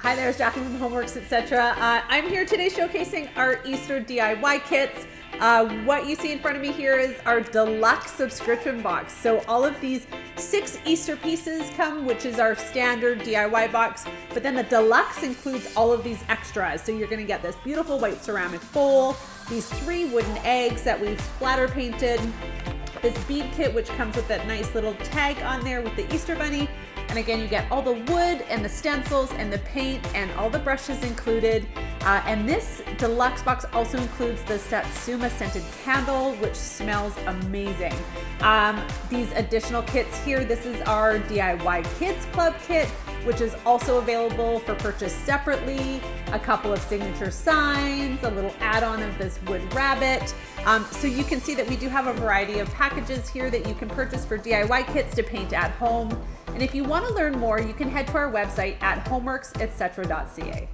Hi there, it's Jacqueline from Homeworks, etc. I'm here today showcasing our Easter DIY kits. What you see in front of me here is our deluxe subscription box. So all of these 6 Easter pieces come, which is our standard DIY box, but then the deluxe includes all of these extras. So you're gonna get this beautiful white ceramic bowl, these 3 wooden eggs that we've splatter painted, this bead kit, which comes with that nice little tag on there with the Easter bunny. And again, you get all the wood and the stencils and the paint and all the brushes included. And this deluxe box also includes the Satsuma scented candle, which smells amazing. These additional kits here, this is our DIY Kids Club kit, which is also available for purchase separately. A couple of signature signs, a little add-on of this wood rabbit. So you can see that we do have a variety of packages here that you can purchase for DIY kits to paint at home. And if you want to learn more, you can head to our website at homeworksetc.ca.